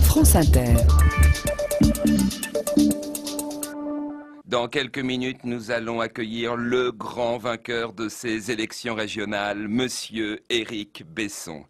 France Inter. Dans quelques minutes, nous allons accueillir le grand vainqueur de ces élections régionales, Monsieur Éric Besson.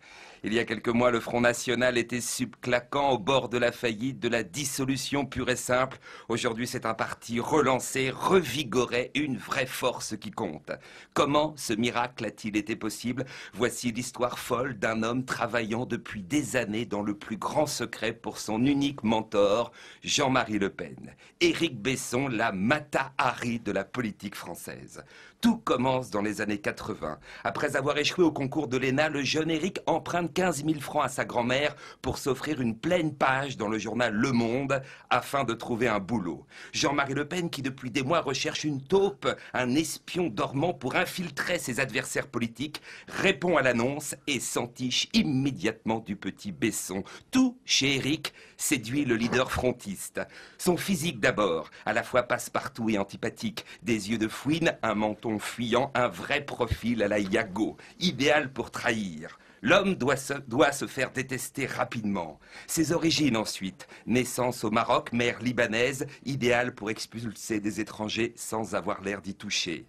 Il y a quelques mois, le Front National était subclaquant au bord de la faillite, de la dissolution pure et simple. Aujourd'hui, c'est un parti relancé, revigoré, une vraie force qui compte. Comment ce miracle a-t-il été possible? Voici l'histoire folle d'un homme travaillant depuis des années dans le plus grand secret pour son unique mentor, Jean-Marie Le Pen. Éric Besson, la Mata Hari de la politique française. Tout commence dans les années 80. Après avoir échoué au concours de l'ENA, le jeune Éric emprunte 15 000 francs à sa grand-mère pour s'offrir une pleine page dans le journal Le Monde afin de trouver un boulot. Jean-Marie Le Pen, qui depuis des mois recherche une taupe, un espion dormant pour infiltrer ses adversaires politiques, répond à l'annonce et s'entiche immédiatement du petit Besson. Tout chez Éric séduit le leader frontiste. Son physique d'abord, à la fois passe-partout et antipathique, des yeux de fouine, un menton fuyant, un vrai profil à la Yago, idéal pour trahir. L'homme doit se faire détester rapidement. Ses origines ensuite, naissance au Maroc, mère libanaise, idéale pour expulser des étrangers sans avoir l'air d'y toucher.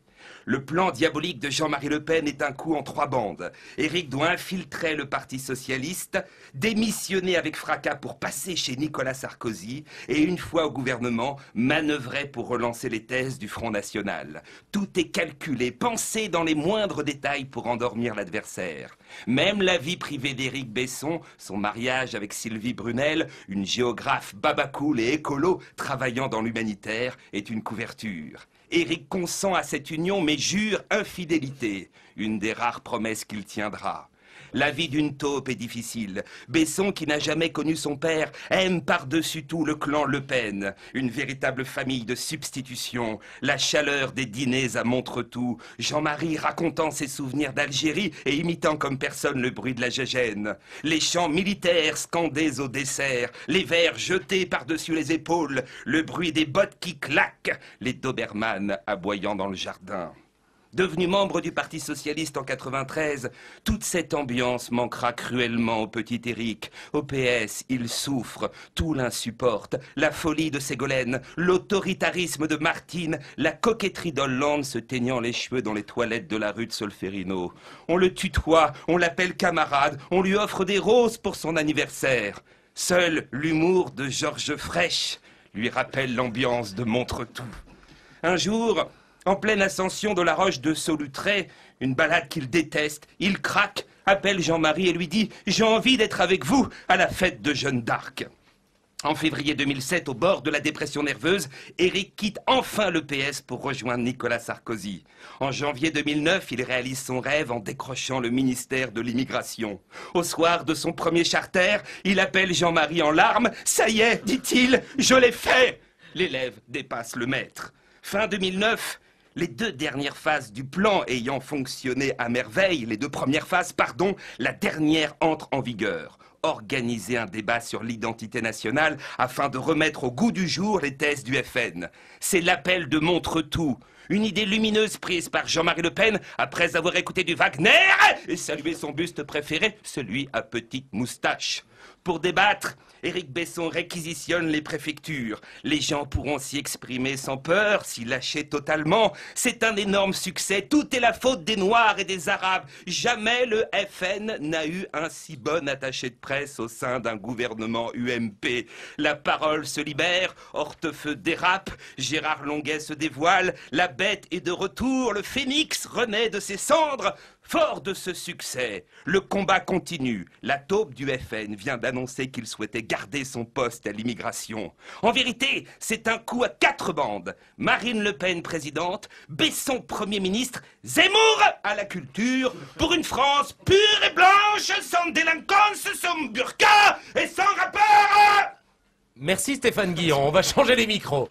Le plan diabolique de Jean-Marie Le Pen est un coup en 3 bandes. Éric doit infiltrer le Parti socialiste, démissionner avec fracas pour passer chez Nicolas Sarkozy et une fois au gouvernement, manœuvrer pour relancer les thèses du Front National. Tout est calculé, pensé dans les moindres détails pour endormir l'adversaire. Même la vie privée d'Éric Besson, son mariage avec Sylvie Brunel, une géographe babacool et écolo travaillant dans l'humanitaire, est une couverture. Éric consent à cette union mais jure infidélité, une des rares promesses qu'il tiendra. La vie d'une taupe est difficile. Besson, qui n'a jamais connu son père, aime par-dessus tout le clan Le Pen. Une véritable famille de substitution. La chaleur des dîners à Montretout. Jean-Marie racontant ses souvenirs d'Algérie et imitant comme personne le bruit de la gégène. Les chants militaires scandés au dessert. Les verres jetés par-dessus les épaules. Le bruit des bottes qui claquent. Les Doberman aboyant dans le jardin. Devenu membre du Parti socialiste en 93, toute cette ambiance manquera cruellement au petit Éric. Au PS, il souffre, tout l'insupporte, la folie de Ségolène, l'autoritarisme de Martine, la coquetterie d'Hollande se teignant les cheveux dans les toilettes de la rue de Solferino. On le tutoie, on l'appelle camarade, on lui offre des roses pour son anniversaire. Seul l'humour de Georges Frêche lui rappelle l'ambiance de Montretout. Un jour, en pleine ascension de la roche de Solutré, une balade qu'il déteste, il craque, appelle Jean-Marie et lui dit « J'ai envie d'être avec vous à la fête de Jeanne d'Arc ». En février 2007, au bord de la dépression nerveuse, Éric quitte enfin le PS pour rejoindre Nicolas Sarkozy. En janvier 2009, il réalise son rêve en décrochant le ministère de l'Immigration. Au soir de son premier charter, il appelle Jean-Marie en larmes « Ça y est, dit-il, je l'ai fait !» L'élève dépasse le maître. Fin 2009, les 2 dernières phases du plan ayant fonctionné à merveille, les 2 premières phases, pardon, la dernière entre en vigueur. Organiser un débat sur l'identité nationale afin de remettre au goût du jour les thèses du FN. C'est l'appel de Montretout. Une idée lumineuse prise par Jean-Marie Le Pen après avoir écouté du Wagner et salué son buste préféré, celui à petite moustache. Pour débattre, Éric Besson réquisitionne les préfectures. Les gens pourront s'y exprimer sans peur, s'y lâcher totalement. C'est un énorme succès. Tout est la faute des Noirs et des Arabes. Jamais le FN n'a eu un si bon attaché de presse au sein d'un gouvernement UMP. La parole se libère, Hortefeux dérape, Gérard Longuet se dévoile, la bête est de retour, le phénix renaît de ses cendres. Fort de ce succès, le combat continue. La taupe du FN vient d'annoncer qu'il souhaitait garder son poste à l'immigration. En vérité, c'est un coup à 4 bandes. Marine Le Pen présidente, Besson Premier ministre, Zemmour à la culture, pour une France pure et blanche, sans délinquance, sans burqa et sans rapport. Merci Stéphane Guillon, on va changer les micros.